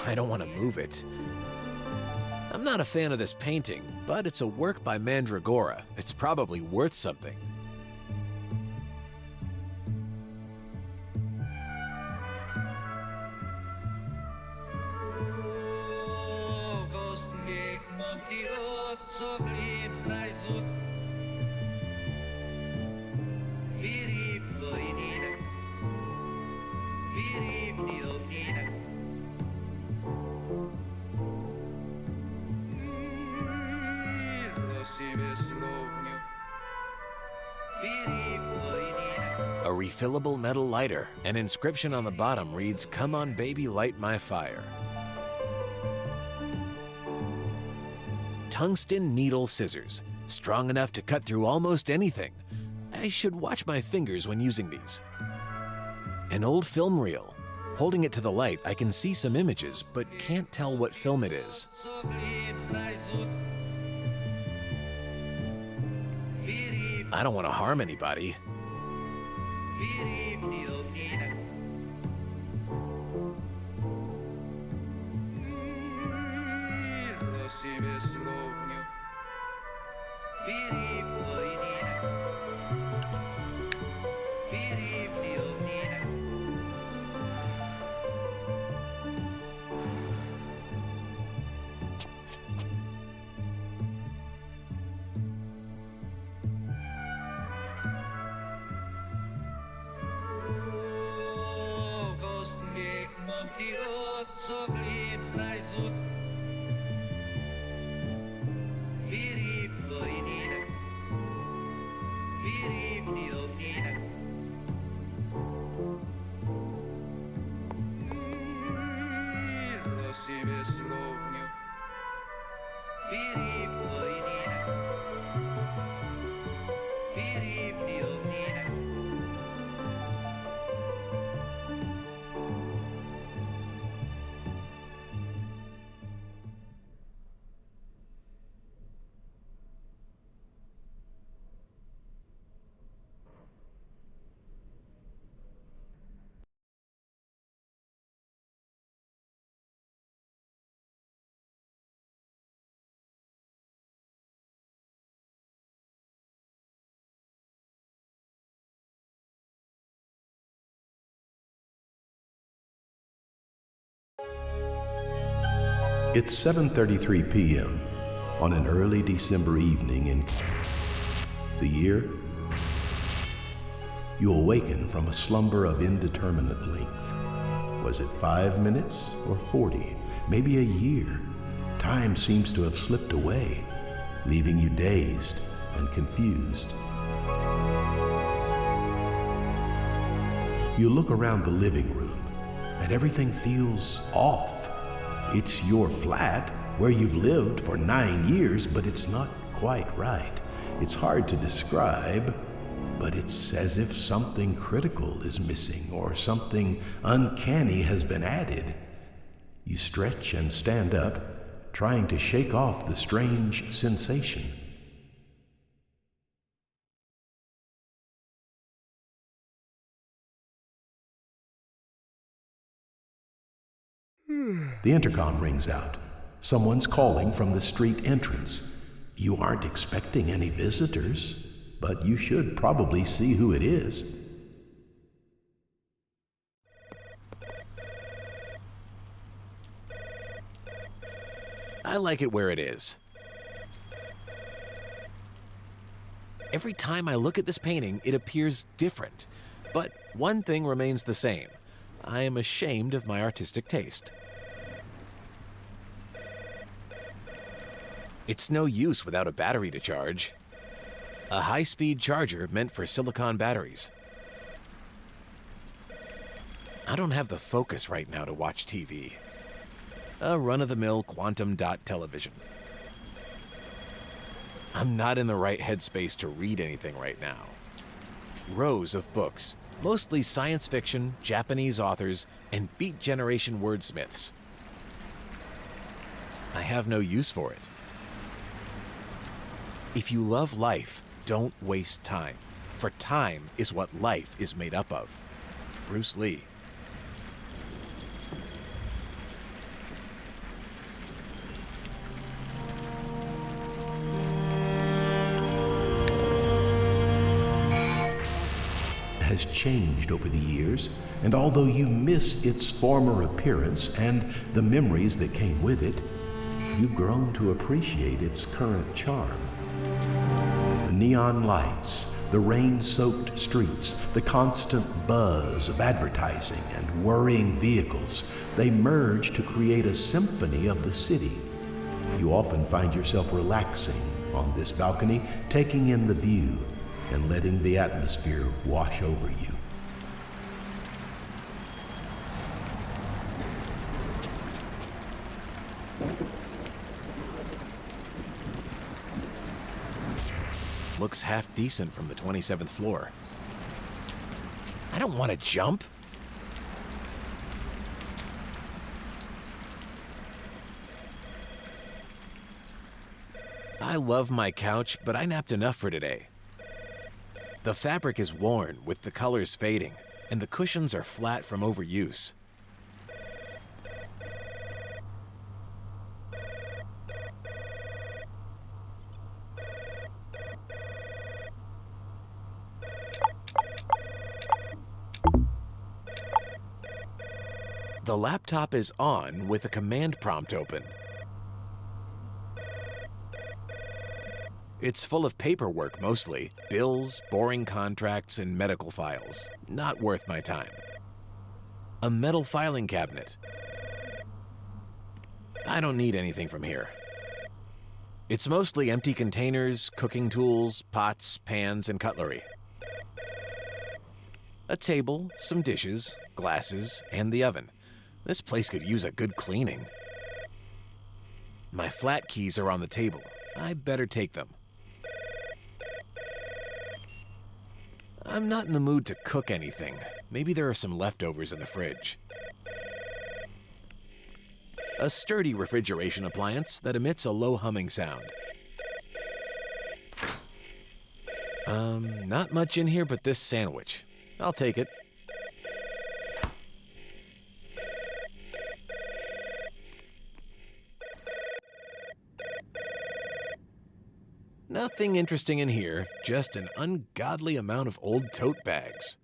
I don't want to move it. I'm not a fan of this painting, but it's a work by Mandragora. It's probably worth something. A refillable metal lighter. An inscription on the bottom reads, "Come on baby, light my fire." Tungsten needle scissors. Strong enough to cut through almost anything. I should watch my fingers when using these. An old film reel. Holding it to the light, I can see some images, but can't tell what film it is. I don't want to harm anybody. It's 7:33 p.m. on an early December evening in the year. You awaken from a slumber of indeterminate length. Was it 5 minutes or 40, maybe a year? Time seems to have slipped away, leaving you dazed and confused. You look around the living room and everything feels off. It's your flat where you've lived for 9 years, but it's not quite right. It's hard to describe, but it's as if something critical is missing or something uncanny has been added. You stretch and stand up, trying to shake off the strange sensation. The intercom rings out. Someone's calling from the street entrance. You aren't expecting any visitors, but you should probably see who it is. I like it where it is. Every time I look at this painting, it appears different. But one thing remains the same. I am ashamed of my artistic taste. It's no use without a battery to charge. A high-speed charger meant for silicon batteries. I don't have the focus right now to watch TV. A run-of-the-mill quantum dot television. I'm not in the right headspace to read anything right now. Rows of books, mostly science fiction, Japanese authors, and Beat Generation wordsmiths. I have no use for it. If you love life, don't waste time, for time is what life is made up of. Bruce Lee. Has changed over the years, and although you miss its former appearance and the memories that came with it, you've grown to appreciate its current charm. The neon lights, the rain-soaked streets, the constant buzz of advertising and whirring vehicles, they merge to create a symphony of the city. You often find yourself relaxing on this balcony, taking in the view and letting the atmosphere wash over you. Looks half decent from the 27th floor. I don't want to jump. I love my couch, but I napped enough for today. The fabric is worn, with the colors fading, and the cushions are flat from overuse. The laptop is on with a command prompt open. It's full of paperwork mostly, bills, boring contracts, and medical files. Not worth my time. A metal filing cabinet. I don't need anything from here. It's mostly empty containers, cooking tools, pots, pans, and cutlery. A table, some dishes, glasses, and the oven. This place could use a good cleaning. My flat keys are on the table. I better take them. I'm not in the mood to cook anything. Maybe there are some leftovers in the fridge. A sturdy refrigeration appliance that emits a low humming sound. Not much in here but this sandwich. I'll take it. Nothing interesting in here, just an ungodly amount of old tote bags.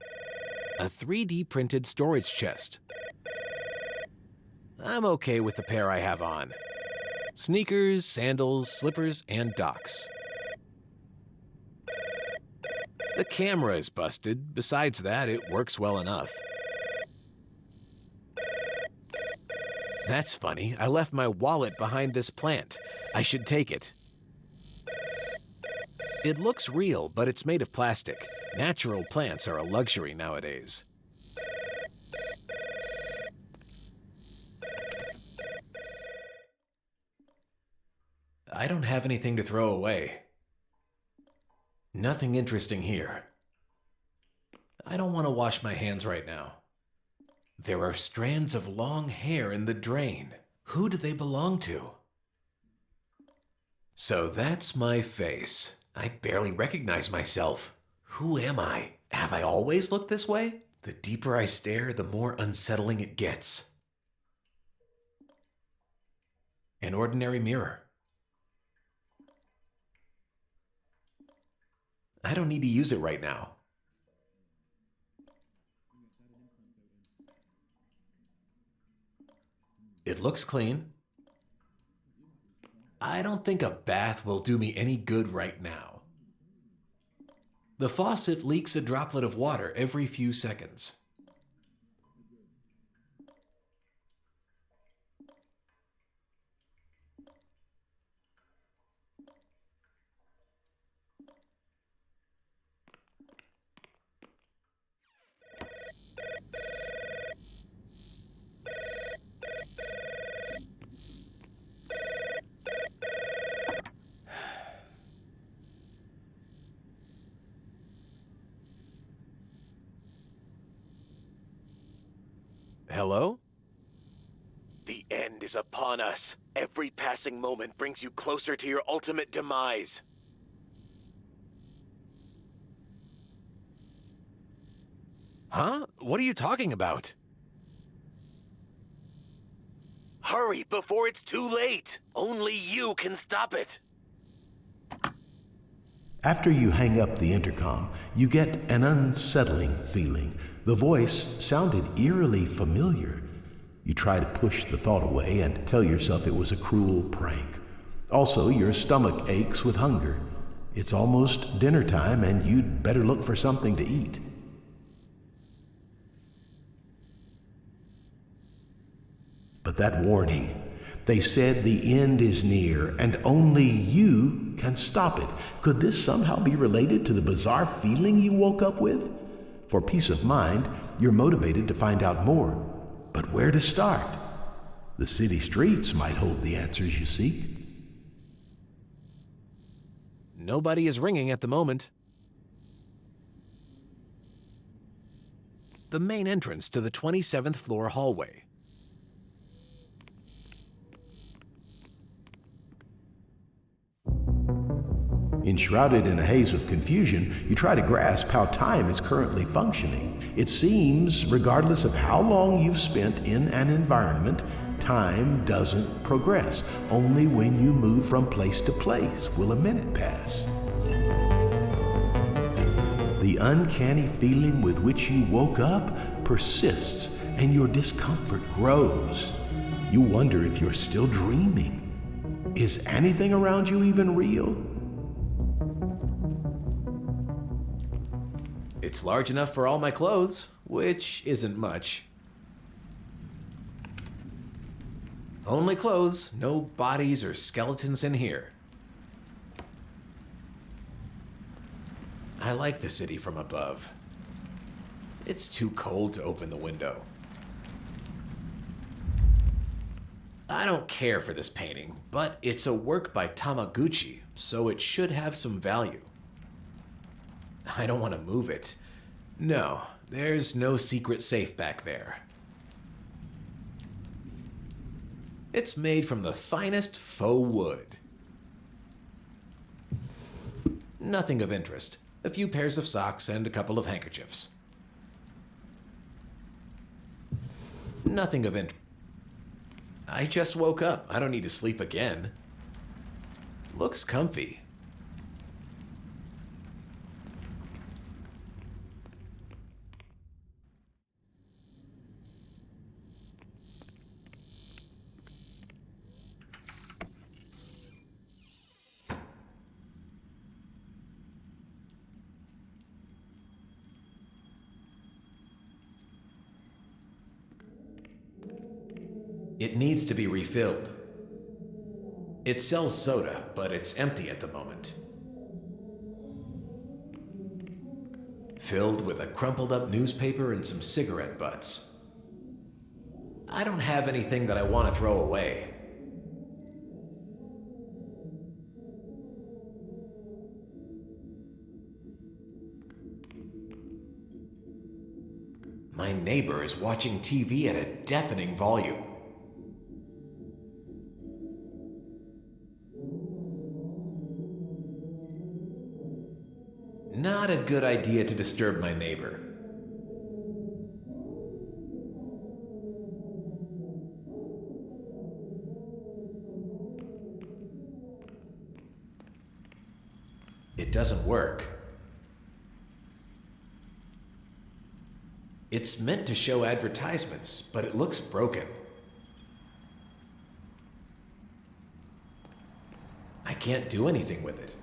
A 3D printed storage chest. I'm okay with the pair I have on. Sneakers, sandals, slippers, and docks. The camera is busted. Besides that, it works well enough. That's funny. I left my wallet behind this plant. I should take it. It looks real, but it's made of plastic. Natural plants are a luxury nowadays. I don't have anything to throw away. Nothing interesting here. I don't want to wash my hands right now. There are strands of long hair in the drain. Who do they belong to? So that's my face. I barely recognize myself. Who am I? Have I always looked this way? The deeper I stare, the more unsettling it gets. An ordinary mirror. I don't need to use it right now. It looks clean. I don't think a bath will do me any good right now. The faucet leaks a droplet of water every few seconds. Hello? The end is upon us. Every passing moment brings you closer to your ultimate demise. Huh? What are you talking about? Hurry before it's too late. Only you can stop it. After you hang up the intercom, you get an unsettling feeling. The voice sounded eerily familiar. You try to push the thought away and tell yourself it was a cruel prank. Also, your stomach aches with hunger. It's almost dinner time and you'd better look for something to eat. But that warning, they said the end is near and only you can stop it. Could this somehow be related to the bizarre feeling you woke up with? For peace of mind, you're motivated to find out more. But where to start? The city streets might hold the answers you seek. Nobody is ringing at the moment. The main entrance to the 27th floor hallway. Enshrouded in a haze of confusion, you try to grasp how time is currently functioning. It seems, regardless of how long you've spent in an environment, time doesn't progress. Only when you move from place to place will a minute pass. The uncanny feeling with which you woke up persists, and your discomfort grows. You wonder if you're still dreaming. Is anything around you even real? It's large enough for all my clothes, which isn't much. Only clothes, no bodies or skeletons in here. I like the city from above. It's too cold to open the window. I don't care for this painting, but it's a work by Tamaguchi, so it should have some value. I don't want to move it. No, there's no secret safe back there. It's made from the finest faux wood. Nothing of interest. A few pairs of socks and a couple of handkerchiefs. Nothing of interest. I just woke up. I don't need to sleep again. Looks comfy. It needs to be refilled. It sells soda, but it's empty at the moment. Filled with a crumpled up newspaper and some cigarette butts. I don't have anything that I want to throw away. My neighbor is watching TV at a deafening volume. Not a good idea to disturb my neighbor. It doesn't work. It's meant to show advertisements, but it looks broken. I can't do anything with it.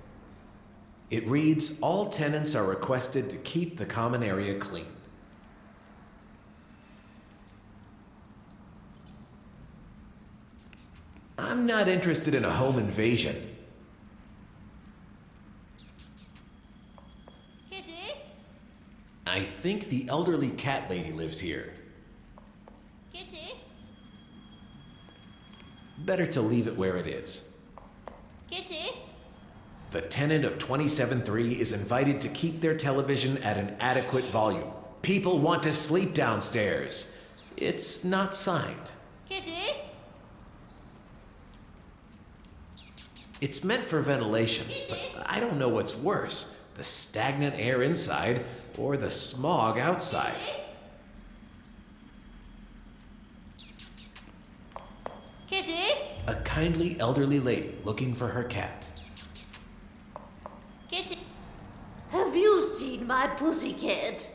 It reads, all tenants are requested to keep the common area clean. I'm not interested in a home invasion. Kitty? I think the elderly cat lady lives here. Kitty? Better to leave it where it is. Kitty? The tenant of 27-3 is invited to keep their television at an adequate volume. People want to sleep downstairs. It's not signed. Kitty? It's meant for ventilation, but I don't know what's worse, the stagnant air inside or the smog outside. Kitty? A kindly elderly lady looking for her cat. Kitty? Have you seen my pussycat?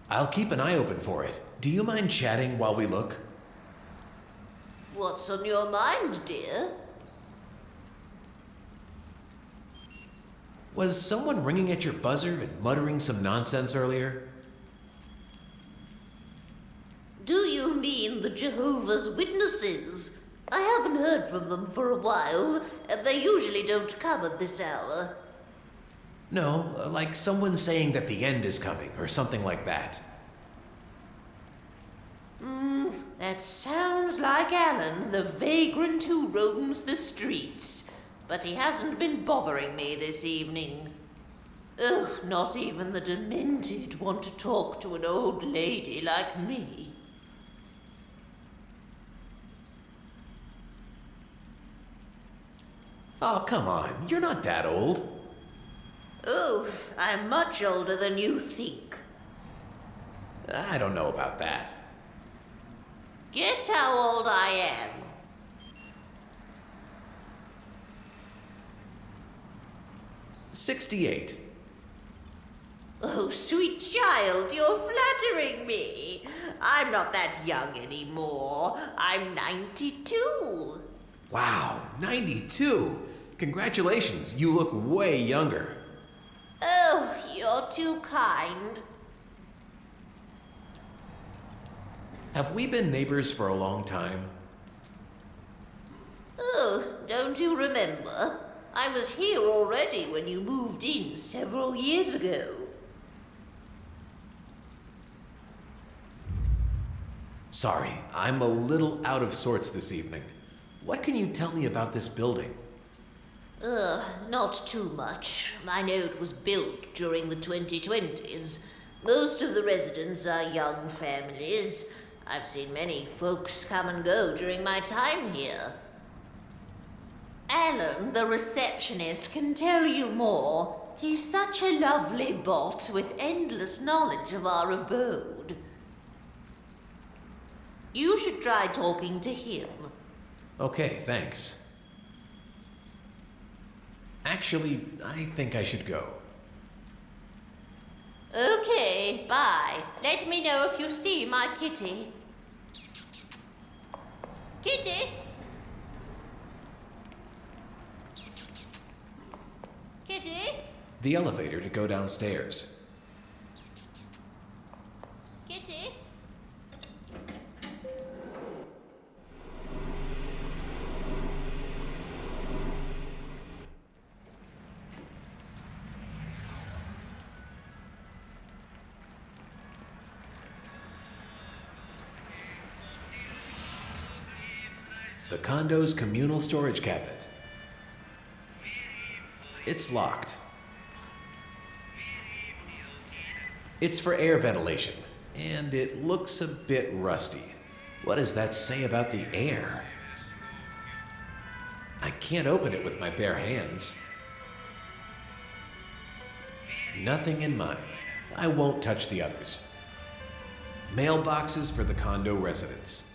I'll keep an eye open for it. Do you mind chatting while we look? What's on your mind, dear? Was someone ringing at your buzzer and muttering some nonsense earlier? Do you mean the Jehovah's Witnesses? I haven't heard from them for a while, and they usually don't come at this hour. No, like someone saying that the end is coming or something like that. That sounds like Alan, the vagrant who roams the streets. But he hasn't been bothering me this evening. Ugh, not even the demented want to talk to an old lady like me. Oh, come on. You're not that old. Oh, I'm much older than you think. I don't know about that. Guess how old I am. "68. Oh, sweet child, you're flattering me. I'm not that young anymore. I'm 92. Wow, 92. Congratulations, you look way younger. Oh, you're too kind. Have we been neighbors for a long time? Oh, don't you remember? I was here already when you moved in several years ago. Sorry, I'm a little out of sorts this evening. What can you tell me about this building? Not too much. I know it was built during the 2020s. Most of the residents are young families. I've seen many folks come and go during my time here. Alan, the receptionist, can tell you more. He's such a lovely bot with endless knowledge of our abode. You should try talking to him. Okay, thanks. Actually, I think I should go. Okay, bye. Let me know if you see my kitty. Kitty? Kitty? The elevator to go downstairs. Kitty? The condo's communal storage cabinet. It's locked. It's for air ventilation, and it looks a bit rusty. What does that say about the air? I can't open it with my bare hands. Nothing in mine. I won't touch the others. Mailboxes for the condo residents.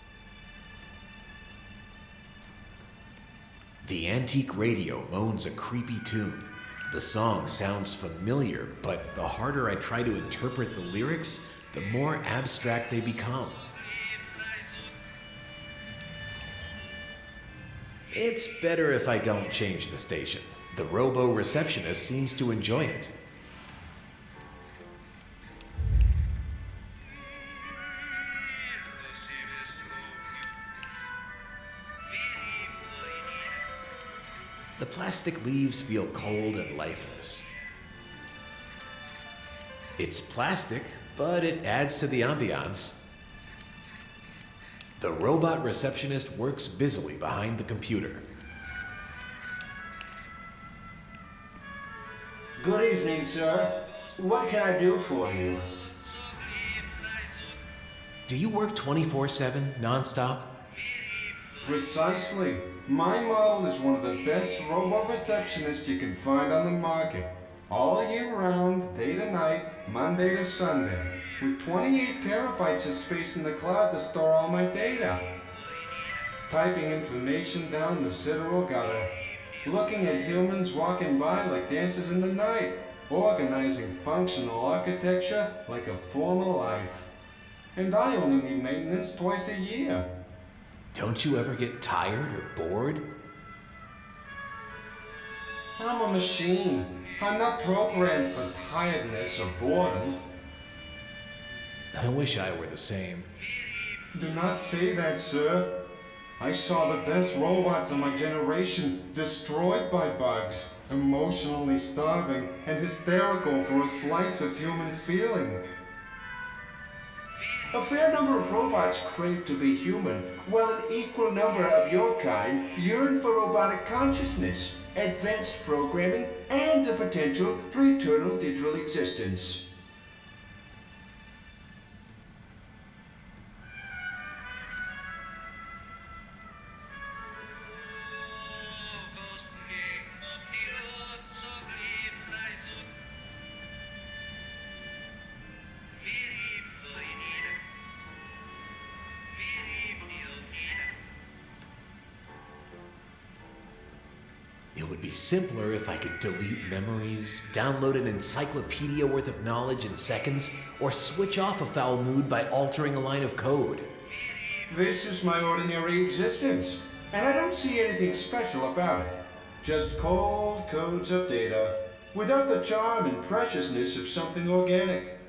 The antique radio moans a creepy tune. The song sounds familiar, but the harder I try to interpret the lyrics, the more abstract they become. It's better if I don't change the station. The robo-receptionist seems to enjoy it. The plastic leaves feel cold and lifeless. It's plastic, but it adds to the ambiance. The robot receptionist works busily behind the computer. Good evening, sir. What can I do for you? Do you work 24/7, nonstop? Precisely. My model is one of the best robot receptionists you can find on the market. All year round, day to night, Monday to Sunday, with 28 terabytes of space in the cloud to store all my data. Typing information down the Citadel gutter, looking at humans walking by like dancers in the night, organizing functional architecture like a formal life. And I only need maintenance twice a year. Don't you ever get tired or bored? I'm a machine. I'm not programmed for tiredness or boredom. I wish I were the same. Do not say that, sir. I saw the best robots of my generation destroyed by bugs, emotionally starving and hysterical for a slice of human feeling. A fair number of robots crave to be human, while an equal number of your kind yearn for robotic consciousness, advanced programming, and the potential for eternal digital existence. It would be simpler if I could delete memories, download an encyclopedia worth of knowledge in seconds, or switch off a foul mood by altering a line of code. This is my ordinary existence, and I don't see anything special about it. Just cold codes of data, without the charm and preciousness of something organic.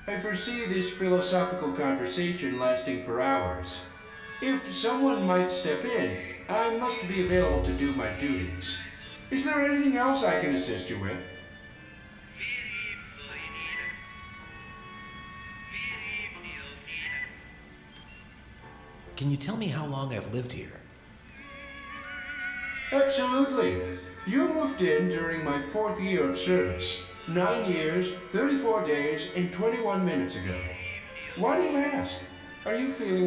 I foresee this philosophical conversation lasting for hours. If someone might step in, I must be available to do my duties. Is there anything else I can assist you with? Can you tell me how long I've lived here? Absolutely. You moved in during my 4th year of service. 9 years, 34 days, and 21 minutes ago. Why do you ask? Are you feeling